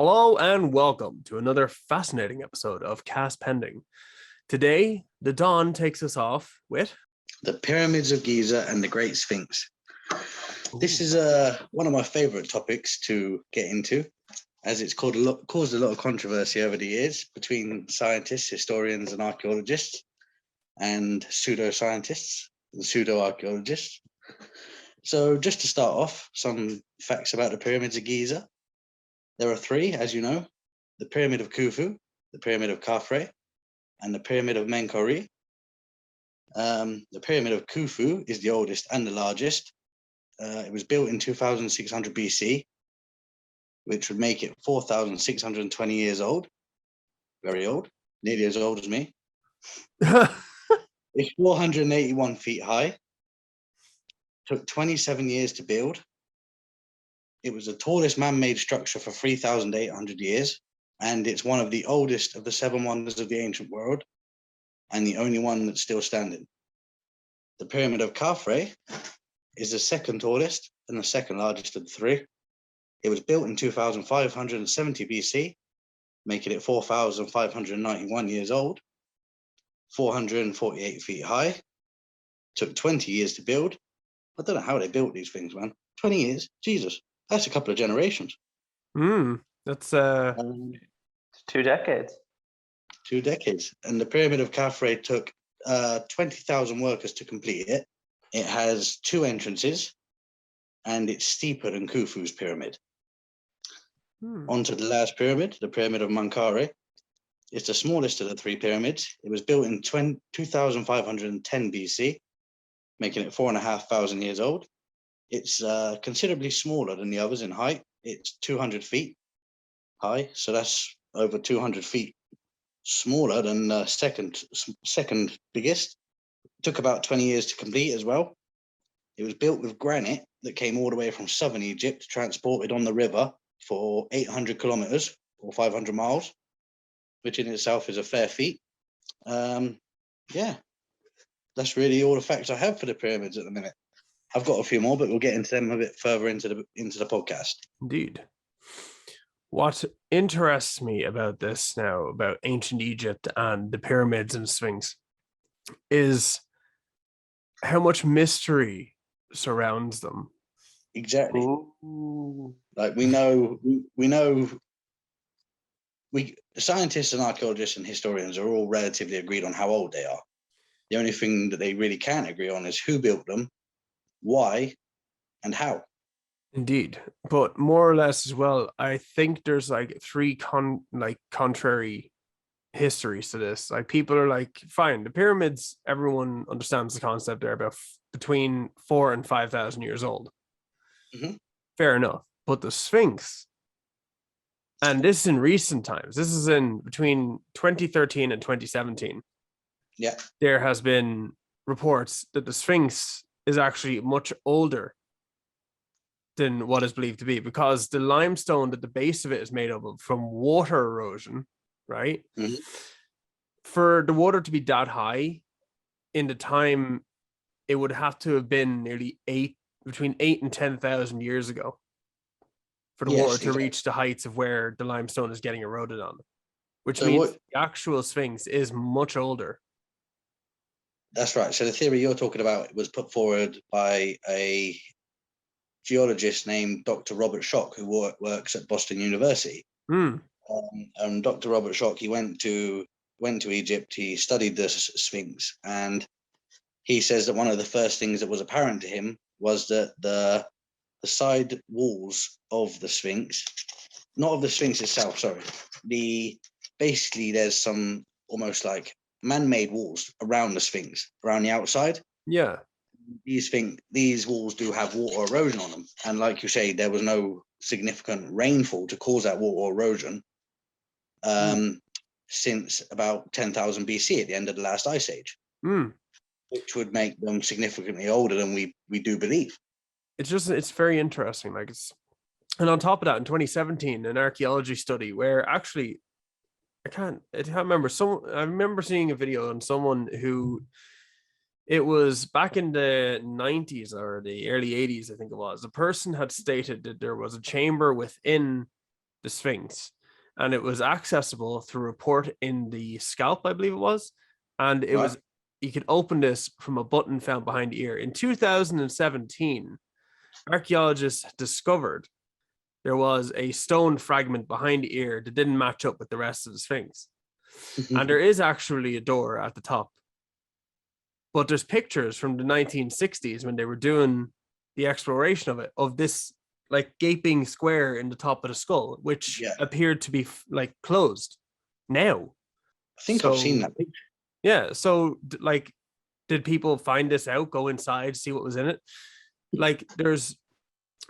Hello and welcome to another fascinating episode of Cast Pending. Today, the Dawn takes us off with the Pyramids of Giza and the Great Sphinx. This is one of my favorite topics to get into, as it's caused a lot of controversy over the years between scientists, historians, and archaeologists, and pseudoscientists and pseudo-archaeologists. So just to start off, some facts about the Pyramids of Giza. There are three, as you know: the Pyramid of Khufu, the Pyramid of Khafre, and the Pyramid of Menkaure. The Pyramid of Khufu is the oldest and the largest. It was built in 2600 BC, which would make it 4,620 years old. Very old, nearly as old as me. It's 481 feet high. Took 27 years to build. It was the tallest man-made structure for 3,800 years, and it's one of the oldest of the seven wonders of the ancient world, and the only one that's still standing. The Pyramid of Khafre is the second tallest and the second largest of the three. It was built in 2570 BC, making it 4,591 years old, 448 feet high. Took 20 years to build. I don't know how they built these things, man. 20 years, Jesus. That's a couple of generations. That's 2 decades. 2 decades. And the Pyramid of Khafre took 20,000 workers to complete it. It has 2 entrances, and it's steeper than Khufu's pyramid. Onto the last pyramid, the Pyramid of Menkaure. It's the smallest of the 3 pyramids. It was built in 2510 BC, making it 4,500 years old. It's considerably smaller than the others in height. It's 200 feet high, so that's over 200 feet smaller than the second biggest. It took about 20 years to complete as well. It was built with granite that came all the way from southern Egypt, transported on the river for 800 kilometers or 500 miles, which in itself is a fair feat. Yeah, that's really all the facts I have for the pyramids at the minute. I've got a few more, but we'll get into them a bit further into the podcast. Indeed. What interests me about this now, about ancient Egypt and the pyramids and Sphinx, is how much mystery surrounds them. Exactly. Ooh. Like scientists and archaeologists and historians are all relatively agreed on how old they are. The only thing that they really can't agree on is who built them, why, and how. Indeed, but more or less as well, I think there's like 3 contrary histories to this. Like, people are like, fine, the pyramids, everyone understands the concept, they're about between 4,000 and 5,000 years old. Fair enough. But the Sphinx, and this is in recent times, this is in between 2013 and 2017. Yeah, there has been reports that the Sphinx is actually much older than what is believed to be, because the limestone that the base of it is made up of from water erosion, right? For the water to be that high in the time, it would have to have been nearly between 8 and 10,000 years ago for the water to reach the heights of where the limestone is getting eroded on, which means the actual Sphinx is much older. That's right. So the theory you're talking about was put forward by a geologist named Dr. Robert Schoch, who works at Boston University. And Dr. Robert Schoch, he went to Egypt. He studied the Sphinx, and he says that one of the first things that was apparent to him was that the side walls of the Sphinx, not of the Sphinx itself, sorry, basically there's some almost like man-made walls around the Sphinx, around the outside. Yeah. These walls do have water erosion on them, and like you say, there was no significant rainfall to cause that water erosion since about 10,000 BC at the end of the last ice age, which would make them significantly older than we do believe. It's very interesting. And on top of that, in 2017, an archaeology study where actually I can't remember. I remember seeing a video on someone who, it was back in the 90s or the early 80s, I think it was. A person had stated that there was a chamber within the Sphinx, and it was accessible through a report in the scalp, I believe it was, and it was you could open this from a button found behind the ear. In 2017, archaeologists discovered there was a stone fragment behind the ear that didn't match up with the rest of the Sphinx. And there is actually a door at the top. But there's pictures from the 1960s when they were doing the exploration of it, of this like gaping square in the top of the skull, which appeared to be like closed now. I think I've seen that picture. Yeah. So like, did people find this out, go inside, see what was in it? Like there's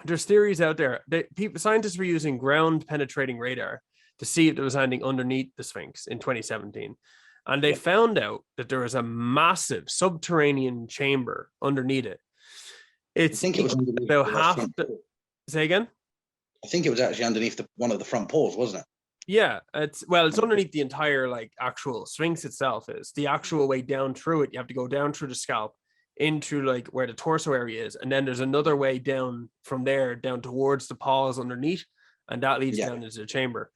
theories out there that scientists were using ground penetrating radar to see if there was anything underneath the Sphinx in 2017. And they found out that there was a massive subterranean chamber underneath it. I think it was about half. Say again? I think it was actually underneath one of the front paws, wasn't it? Yeah, it's underneath the entire like actual Sphinx itself. Is the actual way down through it. You have to go down through the scalp into like where the torso area is, and then there's another way down from there down towards the paws underneath, and that leads down into the chamber.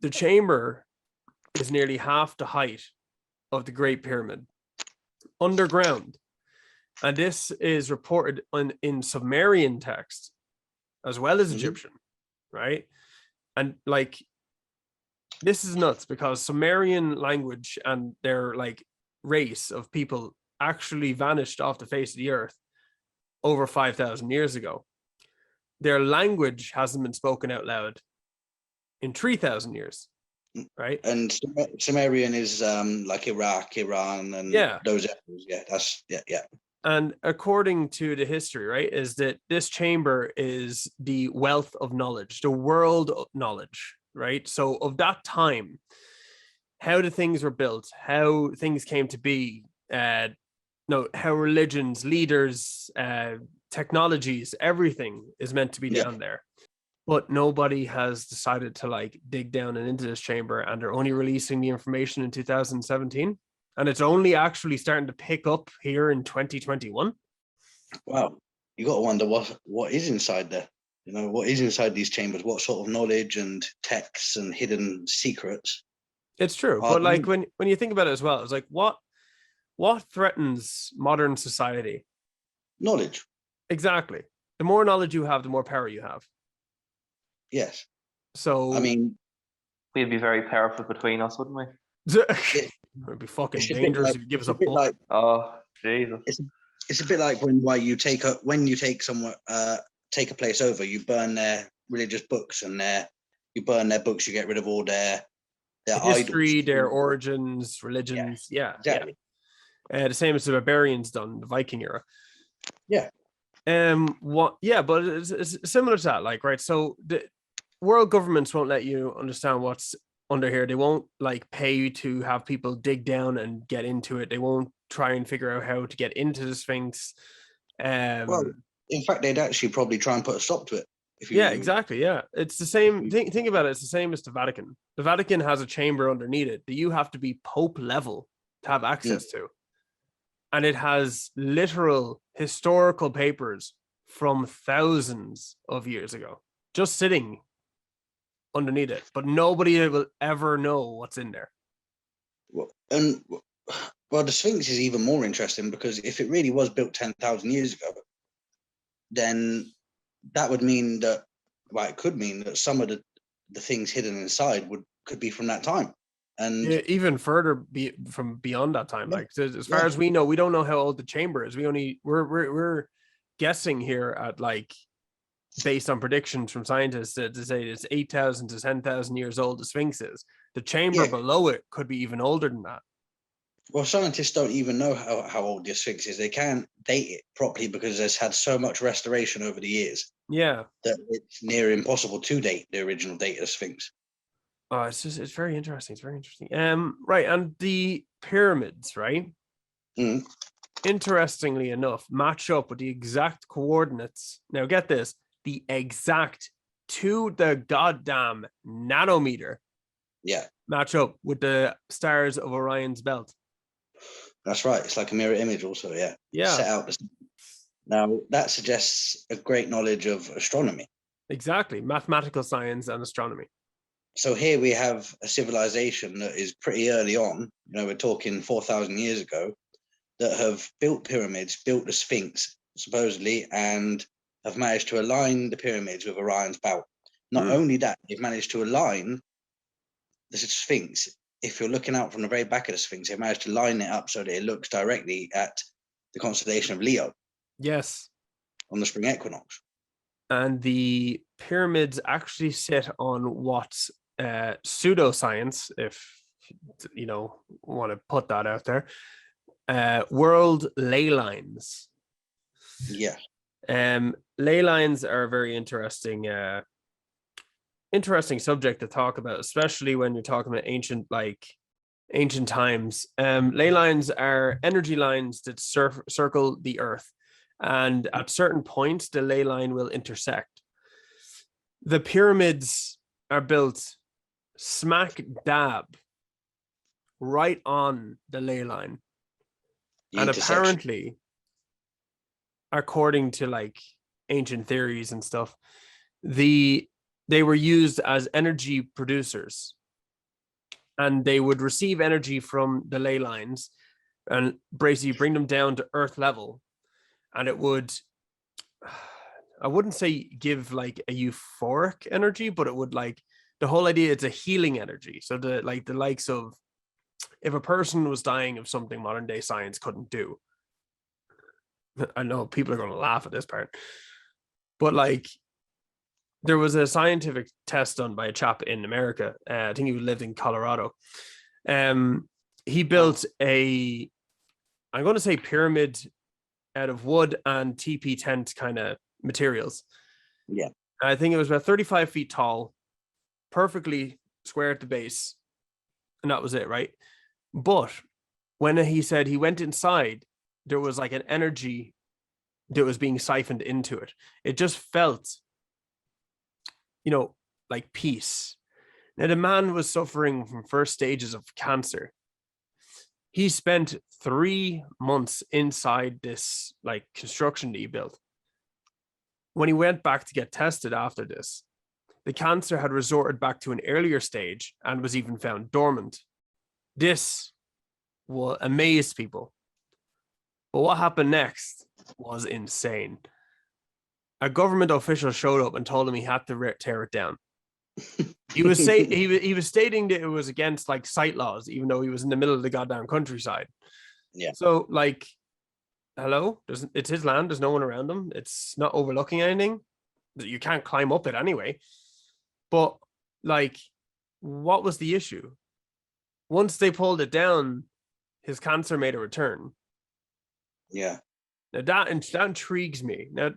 The chamber is nearly half the height of the Great Pyramid underground, and this is reported in Sumerian text as well as Egyptian, right? And like this is nuts because Sumerian language and their like race of people actually vanished off the face of the earth over 5,000 years ago. Their language hasn't been spoken out loud in 3,000 years, right? And Sumerian is like Iraq, Iran, and those areas. And according to the history, right, is that this chamber is the wealth of knowledge, the world of knowledge, right? So of that time, how the things were built, how things came to be, how religions, leaders, technologies, everything is meant to be down there. But nobody has decided to like dig down and into this chamber, and they're only releasing the information in 2017. And it's only actually starting to pick up here in 2021. Wow. You got to wonder what is inside there. You know, what is inside these chambers? What sort of knowledge and texts and hidden secrets? It's true. But like when you think about it as well, it's like what threatens modern society? Knowledge. Exactly. The more knowledge you have, the more power you have. Yes. So I mean, we'd be very powerful between us, wouldn't we? It'd be fucking dangerous if you give us a book. Like, oh Jesus! It's a bit like when you take a place over, you burn their religious books and you burn their books. You get rid of all their history, idols. their origins, religions. Yeah, exactly. Yeah. The same as the barbarians done in the Viking era. Yeah. But it's similar to that. Like, right. So the world governments won't let you understand what's under here. They won't like pay you to have people dig down and get into it. They won't try and figure out how to get into the Sphinx. Well, in fact, they'd actually probably try and put a stop to it. Exactly. Yeah, it's the same. Think about it. It's the same as the Vatican. The Vatican has a chamber underneath it that you have to be Pope level to have access to, and it has literal historical papers from thousands of years ago just sitting underneath it, but nobody will ever know what's in there. Well, the Sphinx is even more interesting because if it really was built 10,000 years ago, then that would mean that, well, it could mean that some of the things hidden inside could be from that time, and even further from beyond that time. Like as far as we know, we don't know how old the chamber is. We're guessing here at like, based on predictions from scientists to say it's 8,000 to 10,000 years old. The Sphinx is. The chamber below it could be even older than that. Well, scientists don't even know how old the Sphinx is. They can't date it properly because it's had so much restoration over the years. Yeah, that it's near impossible to date the original date of the Sphinx. Oh, it's very interesting. It's very interesting. Right, and the pyramids, right? Interestingly enough, match up with the exact coordinates. Now, get this. The exact to the goddamn nanometer match up with the stars of Orion's belt. That's right. It's like a mirror image also, set out. Now, that suggests a great knowledge of astronomy. Exactly. Mathematical science and astronomy. So here we have a civilization that is pretty early on, we're talking 4,000 years ago, that have built pyramids, built the Sphinx, supposedly, and have managed to align the pyramids with Orion's belt. Not only that, they've managed to align the Sphinx. If you're looking out from the very back of the Sphinx, they've managed to line it up so that it looks directly at the constellation of Leo. Yes. On the spring equinox. And the pyramids actually sit on what's pseudoscience, if you want to put that out there, world ley lines. Yeah. Ley lines are a very interesting subject to talk about, especially when you're talking about ancient times. Ley lines are energy lines that circle the earth, and at certain points the ley line will intersect. The pyramids are built smack dab right on the ley line, and apparently, according to ancient theories and stuff, they were used as energy producers, and they would receive energy from the ley lines and basically bring them down to earth level, and it would, I wouldn't say give a euphoric energy, but it would the whole idea, it's a healing energy. So the likes of, if a person was dying of something modern day science couldn't do. I know people are going to laugh at this part, but there was a scientific test done by a chap in America. I think he lived in Colorado. He built I'm going to say pyramid out of wood and TP tent kind of materials. Yeah. I think it was about 35 feet tall, perfectly square at the base. And that was it, right? But when he said he went inside, there was an energy that was being siphoned into it. It just felt, like peace. Now, the man was suffering from first stages of cancer. He spent 3 months inside this construction that he built. When he went back to get tested after this, the cancer had resorted back to an earlier stage and was even found dormant. This will amaze people. But what happened next was insane. A government official showed up and told him he had to tear it down. He was stating that it was against site laws, even though he was in the middle of the goddamn countryside. Yeah. So hello, it's his land. There's no one around him. It's not overlooking anything. You can't climb up it anyway. But what was the issue? Once they pulled it down, his cancer made a return. Yeah. Now that intrigues me. Now,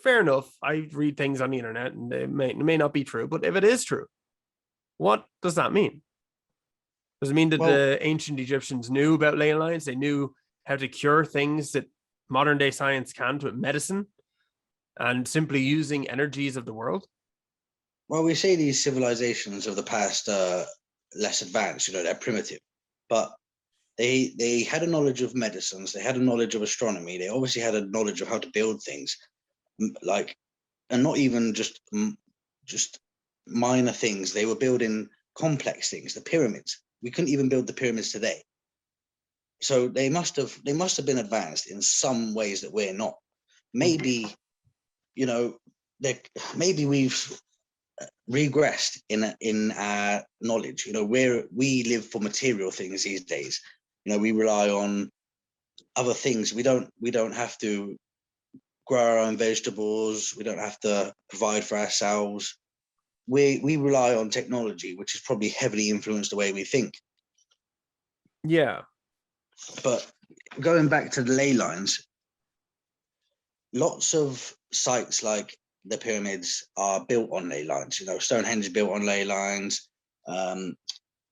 fair enough. I read things on the internet and it may not be true, but if it is true, what does that mean? Does it mean that the ancient Egyptians knew about ley lines? They knew how to cure things that modern day science can't with medicine and simply using energies of the world? Well, we say these civilizations of the past are less advanced, they're primitive, but they had a knowledge of medicines, they had a knowledge of astronomy, they obviously had a knowledge of how to build things, and not even just minor things. They were building complex things, the pyramids. We couldn't even build the pyramids today. So they must have been advanced in some ways that we're not. Maybe, maybe we've regressed in our knowledge. We live for material things these days. We rely on other things. We don't have to grow our own vegetables. We don't have to provide for ourselves. We rely on technology, which has probably heavily influenced the way we think. Yeah. But going back to the ley lines, lots of sites like the pyramids are built on ley lines. Stonehenge is built on ley lines. I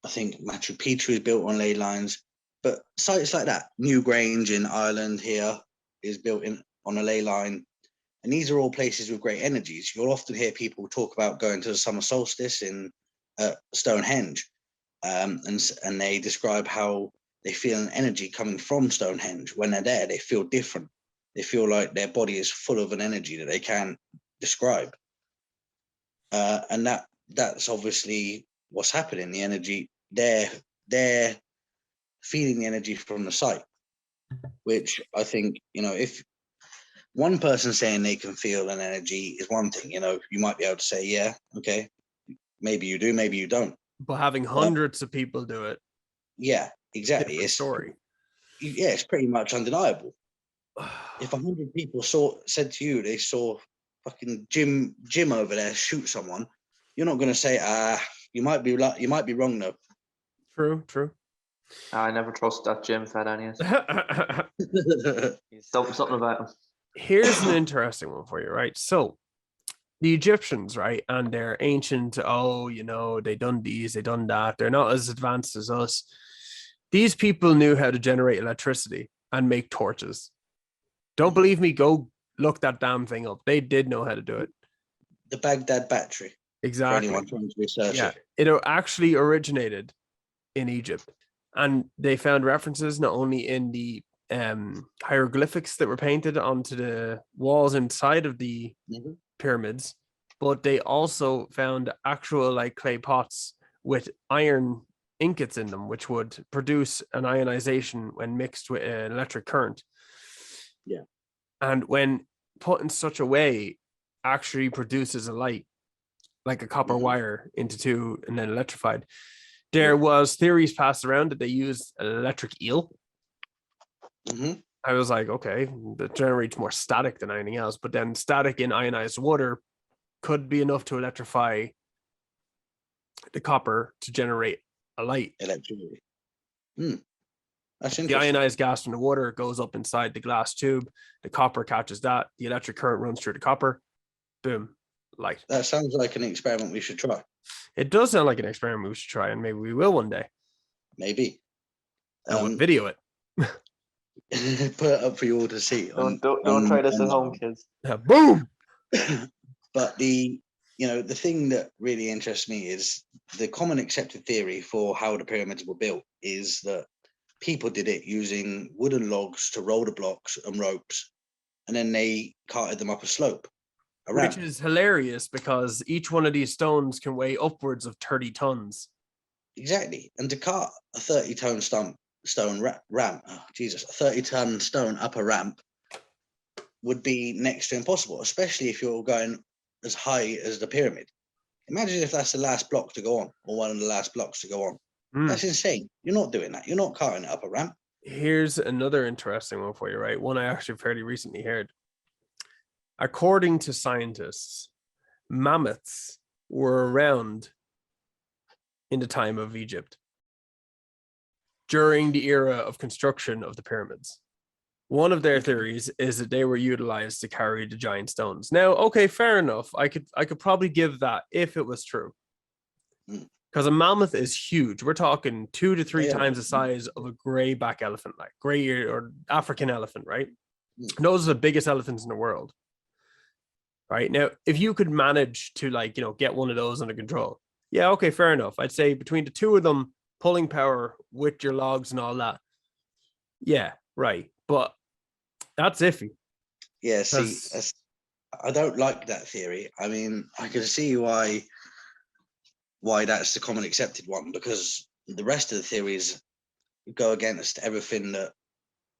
think Machu Picchu is built on ley lines. But sites like that, Newgrange in Ireland here is built on a ley line. And these are all places with great energies. You'll often hear people talk about going to the summer solstice in Stonehenge, and they describe how they feel an energy coming from Stonehenge. When they're there, they feel different. They feel like their body is full of an energy that they can't describe. And that's obviously what's happening. The energy, they're feeling the energy from the site, which I think, if one person saying they can feel an energy is one thing, you might be able to say, yeah, okay, maybe you do, maybe you don't. But having hundreds of people do it, Yeah, exactly. different story. It's pretty much undeniable. If 100 people said to you they saw fucking Jim over there shoot someone, you're not going to say, you might be wrong though. True. I never trust that Jim fed anyways. He's something about him. Here's an interesting one for you, right? So the Egyptians, right, and their ancient, they done these, they done that. They're not as advanced as us. These people knew how to generate electricity and make torches. Don't believe me? Go look that damn thing up. They did know how to do it. The Baghdad battery. Exactly. For anyone trying to research it. It actually originated in Egypt, and they found references not only in the hieroglyphics that were painted onto the walls inside of the pyramids, but they also found actual like clay pots with iron ingots in them, which would produce an ionization when mixed with an electric current. Yeah. And when put in such a way, actually produces a light, like a copper wire into two and then electrified. There was theories passed around that they used an electric eel. I was like, okay, that generates more static than anything else, but then static in ionized water could be enough to electrify the copper to generate a light. Electricity. That's The ionized gas from the water goes up inside the glass tube. The copper catches that. The electric current runs through the copper. Boom, light. That sounds like an experiment we should try. It does sound like an experiment we should try, and maybe we will one day. Maybe. And we'll video it. Put it up for you all to see. Don't try this at home, kids. Boom. But the thing that really interests me is the common accepted theory for how the pyramids were built is that people did it using wooden logs to roll the blocks and ropes, and then they carted them up a slope. Which is hilarious because each one of these stones can weigh upwards of 30 tons. Exactly. And to cart a 30-ton stone ramp, a 30-ton stone up a ramp would be next to impossible, especially if you're going as high as the pyramid. Imagine if that's the last block to go on, or one of the last blocks to go on. That's insane. You're not doing that. You're not carting it up a ramp. Here's another interesting one for you, right? One I actually fairly recently heard. According to scientists, mammoths were around in the time of Egypt during the era of construction of the pyramids. One of their theories is that they were utilized to carry the giant stones. Now, okay, fair enough. I could probably give that if it was true. Because a mammoth is huge. We're talking 2 to 3 times the size of a greyback elephant, like gray or African elephant, right? Those are the biggest elephants in the world. Right now, if you could manage to get one of those under control, yeah, okay, fair enough. I'd say between the two of them, pulling power with your logs and all that, yeah, right. But that's iffy. Yeah, see, I don't like that theory. I mean, I can see why that's the common accepted one, because the rest of the theories go against everything that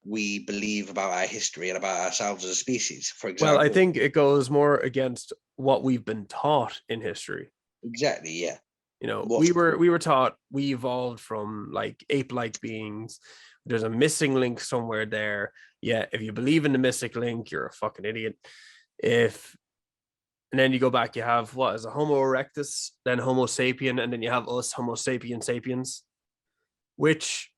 we believe about our history and about ourselves as a species. For example, well, I think it goes more against what we've been taught in history. Exactly, yeah. We were taught we evolved from like ape-like beings. There's a missing link somewhere there. Yeah, if you believe in the missing link, you're a fucking idiot. And then you go back, you have what is a Homo erectus, then Homo sapien, and then you have us, Homo sapien sapiens, which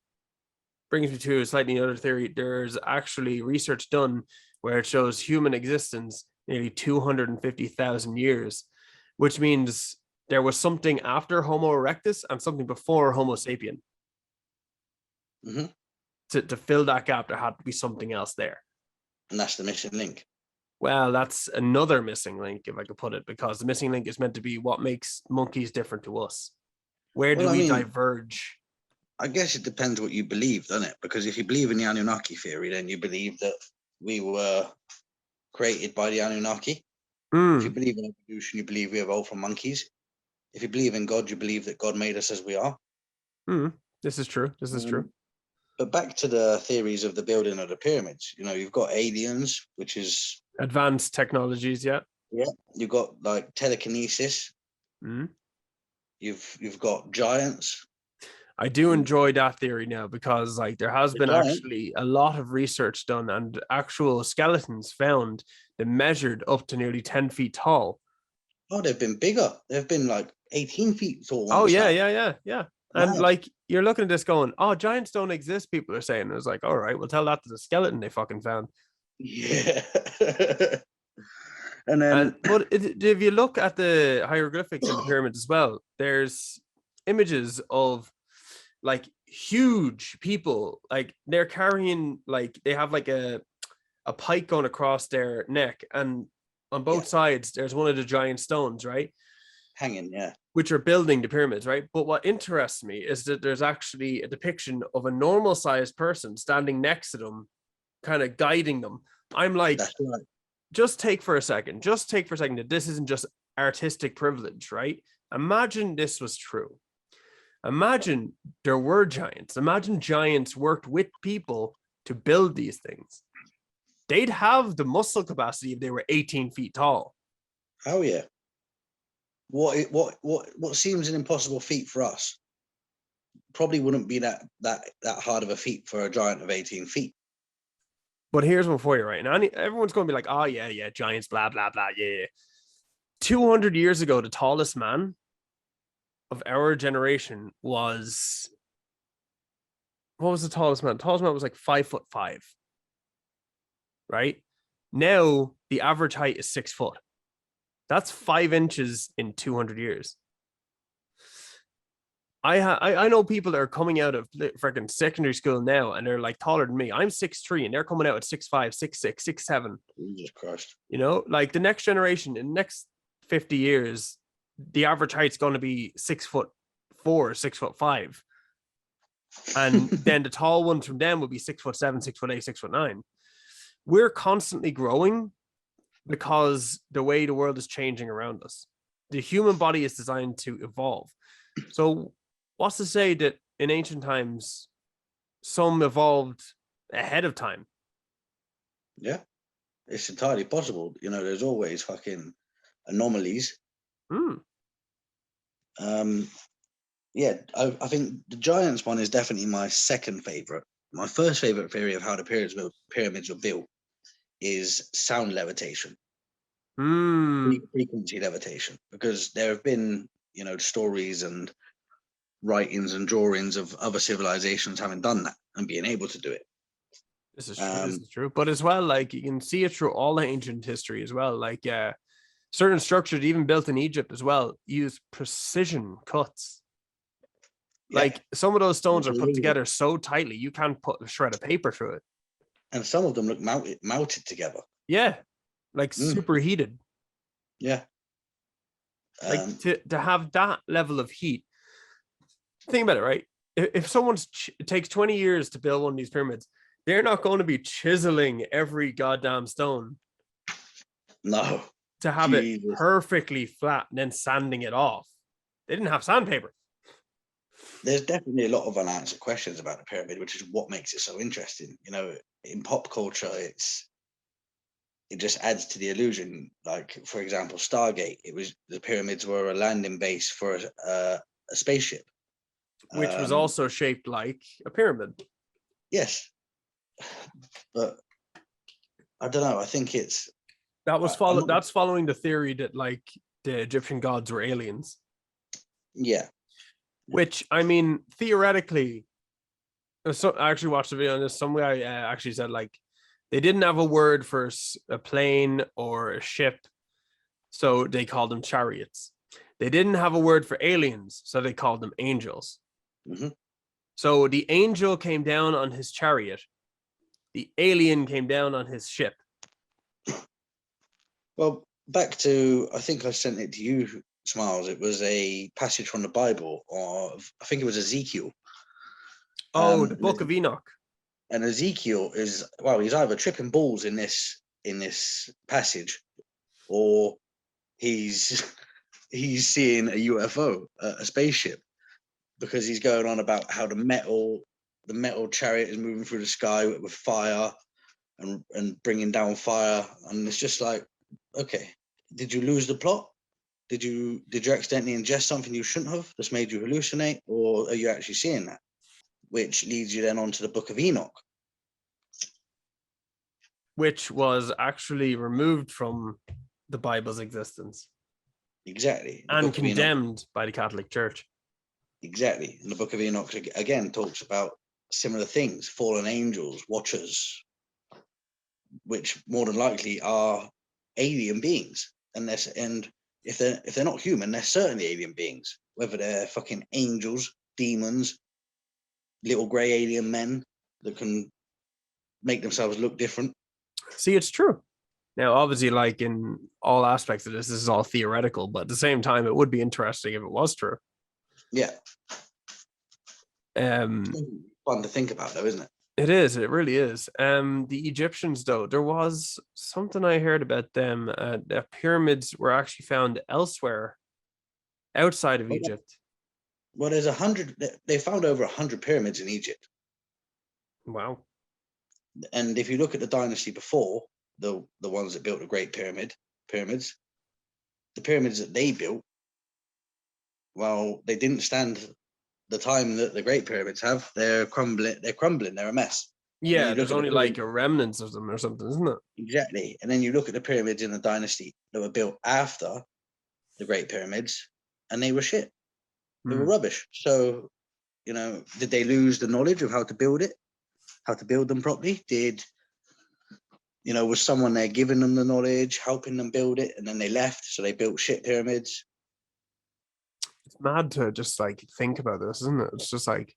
brings me to a slightly another theory. There's actually research done where it shows human existence nearly 250,000 years, which means there was something after Homo erectus and something before Homo sapien. To fill that gap, there had to be something else there. And that's the missing link. Well, that's another missing link, if I could put it, because the missing link is meant to be what makes monkeys different to us. Where do we diverge? I guess it depends what you believe, doesn't it? Because if you believe in the Anunnaki theory, then you believe that we were created by the Anunnaki. If you Mm, believe in evolution, you believe we evolved from monkeys. If you believe in God, you believe that God made us as we are. mm. This is true. This is true. But back to the theories of the building of the pyramids, you've got aliens, which is, Advanced technologies, yeah. you've got like telekinesis, Mm. you've got giants. I do enjoy that theory now because like there has The been giant, actually a lot of research done and actual skeletons found that measured up to nearly 10 feet tall. oh, they've been bigger. They've been like 18 feet tall Oh once yeah, now. yeah. And Mad. like you're looking at this going, oh, giants don't exist, people are saying. It was like, all right, we'll tell that to the skeleton they fucking found. Yeah. And And then, but if you look at the hieroglyphics in the pyramids as well, there's images of like huge people, like they're carrying, like they have like a pike going across their neck, and on yeah, both sides there's one of the giant stones, right, hanging, yeah. which are building the pyramids, right? But what interests me is that there's actually a depiction of a normal sized person standing next to them, kind of guiding them. I'm like, That's right. just take for a second that this isn't just artistic privilege, right? Imagine this was true. Imagine there were giants. Imagine giants worked with people to build these things. They'd have the muscle capacity if they were 18 feet tall. Oh yeah. What seems an impossible feat for us probably wouldn't be that hard of a feat for a giant of 18 feet. But here's one for you, right? Now, everyone's going to be like, oh, yeah, giants, blah, blah, blah, yeah. 200 years ago, the tallest man of our generation was, what was the tallest man? The tallest man was like 5'5", right? Now, the average height is 6 foot. That's 5 inches in 200 years. I know people that are coming out of freaking secondary school now and they're like taller than me. I'm 6'3" and they're coming out at 6'5", 6'6", 6'7". Jesus Christ. Like the next generation in the next 50 years, the average height's going to be 6'4", 6'5". And then the tall ones from them will be 6'7", 6'8", 6'9". We're constantly growing because the way the world is changing around us. The human body is designed to evolve. So what's to say that in ancient times, some evolved ahead of time? Yeah, it's entirely possible. There's always fucking anomalies. Yeah, I think the giants one is definitely my second favorite. My first favorite theory of how the pyramids were built is sound levitation, frequency levitation, because there have been stories and writings and drawings of other civilizations having done that and being able to do it. This is true. But as well, like you can see it through all ancient history as well. Like certain structures, even built in Egypt as well, use precision cuts. Yeah. Like some of those stones are put Unbelievable. together so tightly, you can't put a shred of paper through it. And some of them look melted together. Yeah, like superheated. Yeah. Like to have that level of heat. Think about it, right? If it takes 20 years to build one of these pyramids, they're not going to be chiseling every goddamn stone. No. To have it perfectly flat and then sanding it off. They didn't have sandpaper. There's definitely a lot of unanswered questions about the pyramid, which is what makes it so interesting. In pop culture, it just adds to the illusion. Like, for example, Stargate, the pyramids were a landing base for a spaceship. Which was also shaped like a pyramid. Yes. But I don't know. I think that's following the theory that like the Egyptian gods were aliens. Yeah. Which, I mean, theoretically, I actually watched a video on this. Some guy actually said like they didn't have a word for a plane or a ship, so they called them chariots. They didn't have a word for aliens, so they called them angels. Mm-hmm. So the angel came down on his chariot. The alien came down on his ship. Well, back to, I think I sent it to you, Smiles. It was a passage from the Bible of, I think it was Ezekiel. Oh, the Book of Enoch. And Ezekiel he's either tripping balls in this passage, or he's seeing a UFO, a spaceship, because he's going on about how the metal chariot is moving through the sky with fire and bringing down fire, and it's just like, okay, did you lose the plot? Did you accidentally ingest something you shouldn't have that's made you hallucinate, or are you actually seeing that? Which leads you then on to the Book of Enoch, which was actually removed from the Bible's existence exactly, and condemned by the Catholic Church. Exactly, and the Book of Enoch again talks about similar things: fallen angels, watchers, which more than likely are alien beings, and if they're not human, they're certainly alien beings, whether they're fucking angels, demons, little grey alien men that can make themselves look different. See, it's true. Now, obviously, like in all aspects of this is all theoretical, but at the same time, it would be interesting if it was true. Yeah. Fun to think about, though, isn't it? It is. It really is. The Egyptians, though, there was something I heard about them. The pyramids were actually found elsewhere outside of Egypt. Well, there's 100. They found over 100 pyramids in Egypt. Wow. And if you look at the dynasty before, the ones that built the Great Pyramids, the pyramids that they built, well, they didn't stand the time that the Great Pyramids have. They're crumbling. They're a mess. Yeah, there's only like a remnants of them or something, isn't it? Exactly. And then you look at the pyramids in the dynasty that were built after the Great Pyramids, and they were shit. They were rubbish. So, did they lose the knowledge of how to build it, how to build them properly? Was someone there giving them the knowledge, helping them build it, and then they left, so they built shit pyramids? It's mad to just like think about this, isn't it? It's just like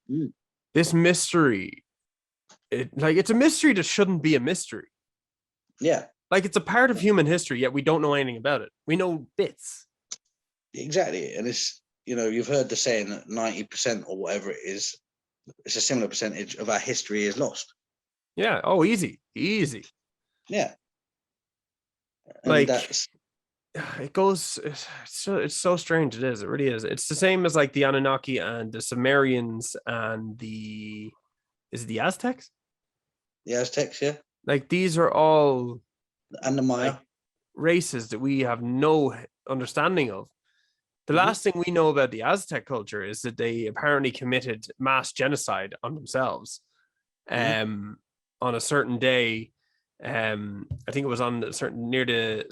this mystery. It's a mystery that shouldn't be a mystery. Yeah. Like it's a part of human history, yet we don't know anything about it. We know bits. Exactly. And it's, you've heard the saying that 90% or whatever it is, it's a similar percentage of our history is lost. Yeah. Oh, easy. Yeah. And like it goes, it's so strange. It is. It really is. It's the same as like the Anunnaki and the Sumerians and is it the Aztecs? The Aztecs, yeah. Like these are all and the Maya races that we have no understanding of. The last thing we know about the Aztec culture is that they apparently committed mass genocide on themselves on a certain day. I think it was on a certain near the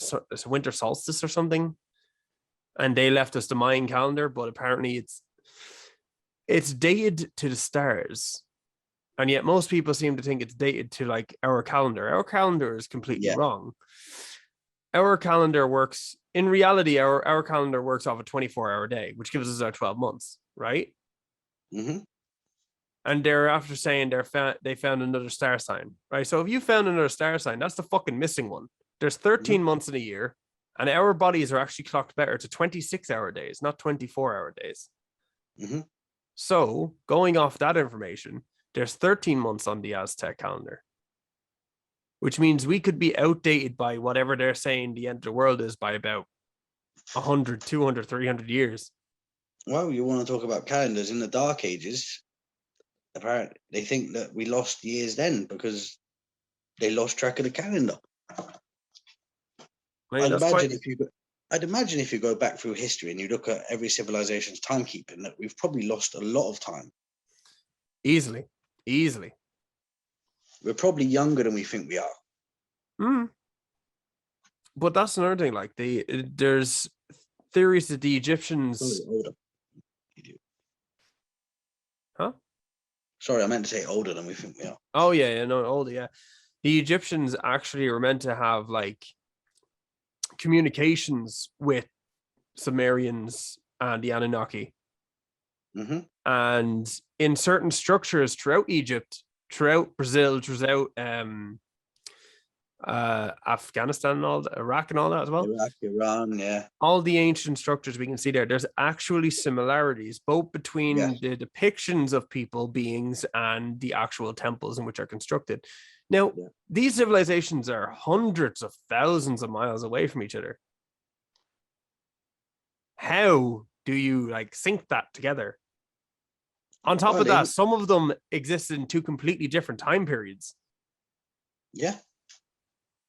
winter solstice or something. And they left us the Mayan calendar, but apparently it's dated to the stars. And yet most people seem to think it's dated to like our calendar. Our calendar is completely wrong. Our calendar works, in reality, our calendar works off a 24-hour day, which gives us our 12 months, right? And they're after saying they found another star sign, right? So if you found another star sign, that's the fucking missing one. There's 13 months in a year, and our bodies are actually clocked better to 26-hour days, not 24-hour days. So going off that information, there's 13 months on the Aztec calendar, which means we could be outdated by whatever they're saying the end of the world is by about 100, 200, 300 years. Well, you want to talk about calendars in the Dark Ages. Apparently, they think that we lost years then because they lost track of the calendar. I'd imagine if you go back through history and you look at every civilization's timekeeping, that we've probably lost a lot of time. Easily. We're probably younger than we think we are. But that's another thing. Like there's theories that the Egyptians. Huh? Sorry, I meant to say older than we think we are. Oh yeah, no, older. Yeah, the Egyptians actually were meant to have like communications with Sumerians and the Anunnaki, and in certain structures throughout Egypt, throughout Brazil, throughout Afghanistan and all that, Iraq and all that as well. Iraq, Iran, yeah. All the ancient structures we can see there's actually similarities both between the depictions of people, beings, and the actual temples in which are constructed. Now, these civilizations are hundreds of thousands of miles away from each other. how do you like sync that together? On top Well, of that, some of them exist in two completely different time periods. Yeah.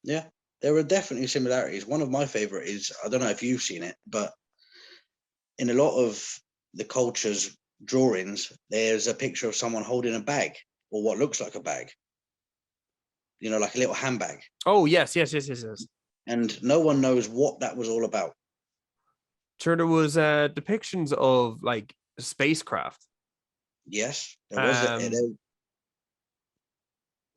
There are definitely similarities. One of my favorite is, I don't know if you've seen it, but in a lot of the culture's drawings, there's a picture of someone holding a bag or what looks like a bag, like a little handbag. Oh, yes. And no one knows what that was all about. Sure, there was depictions of like spacecraft. Yes, there was.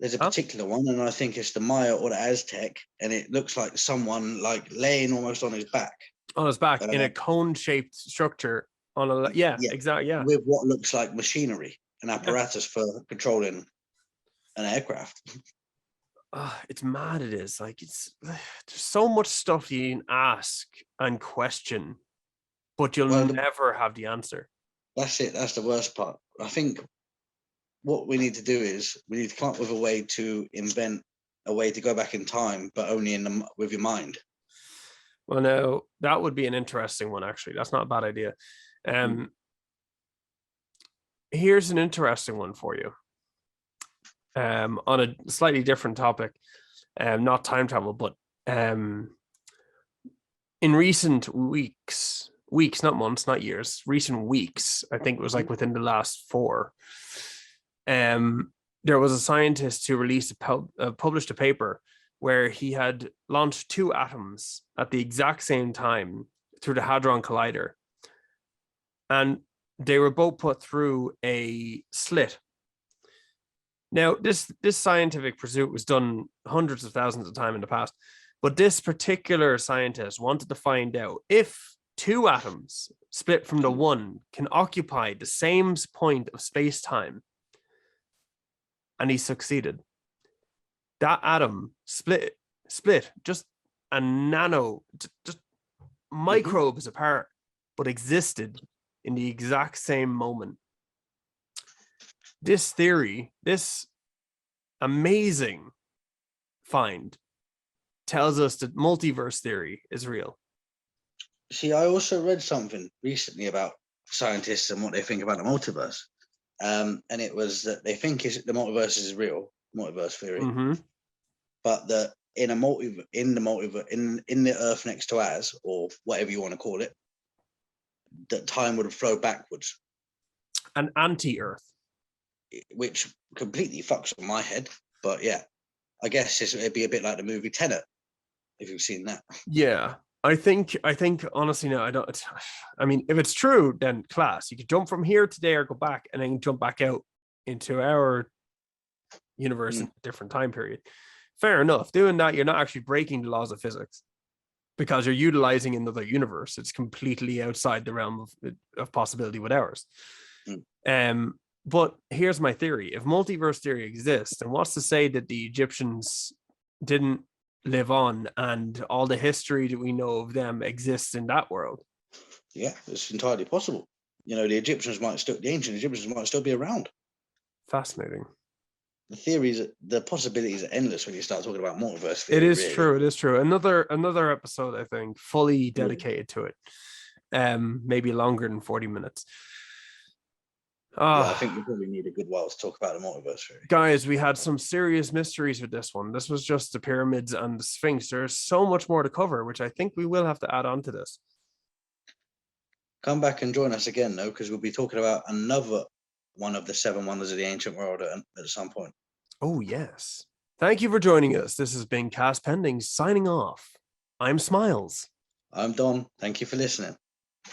There's a particular one, and I think it's the Maya or the Aztec, and it looks like someone like laying almost on his back. On his back in a cone-shaped structure. Exactly. Yeah, with what looks like machinery and apparatus for controlling an aircraft. It's mad. It is like there's so much stuff you can ask and question, but you'll never have the answer. That's it. That's the worst part. I think what we need to do is we need to come up with a way to invent a way to go back in time, but only with your mind. Well, no, that would be an interesting one. Actually, that's not a bad idea. Here's an interesting one for you. On a slightly different topic, not time travel, but in recent weeks, not months, not years, recent weeks, I think it was like within the last 4, there was a scientist who published a paper where he had launched 2 atoms at the exact same time through the Hadron Collider. And they were both put through a slit. Now, this scientific pursuit was done hundreds of thousands of times in the past, but this particular scientist wanted to find out if 2 atoms split from the one can occupy the same point of space-time. And he succeeded. That atom split just a nano, just microbes apart, but existed in the exact same moment. This theory, this amazing find, tells us that multiverse theory is real. See, I also read something recently about scientists and what they think about the multiverse. And it was that they think the multiverse is real, multiverse theory, but that in the Earth next to ours, or whatever you want to call it, that time would flow backwards. An anti-Earth. Which completely fucks with my head. But yeah, I guess it'd be a bit like the movie Tenet, if you've seen that. Yeah. I think honestly, no, I don't. I mean, if it's true, then class. You could jump from here to there, go back, and then jump back out into our universe in a different time period. Fair enough. Doing that, you're not actually breaking the laws of physics because you're utilizing another universe. It's completely outside the realm of possibility with ours. But here's my theory. If multiverse theory exists, then what's to say that the Egyptians didn't live on and all the history that we know of them exists in that world? Yeah, it's entirely possible. The ancient Egyptians might still be around. Fascinating. The theories, the possibilities are endless when you start talking about multiverse theory. It is true. It is true. Another episode, I think, fully dedicated to it. Maybe longer than 40 minutes. Yeah, I think we probably need a good while to talk about the multiverse theory. Guys, we had some serious mysteries with this one. This was just the pyramids and the Sphinx. There's so much more to cover, which I think we will have to add on to this. Come back and join us again, though, because we'll be talking about another one of the 7 wonders of the ancient world at some point. Oh, yes. Thank you for joining us. This has been Cast Pending signing off. I'm Smiles. I'm Don. Thank you for listening.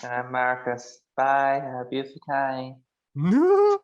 And I'm Marcus. Bye. Have a beautiful time. No.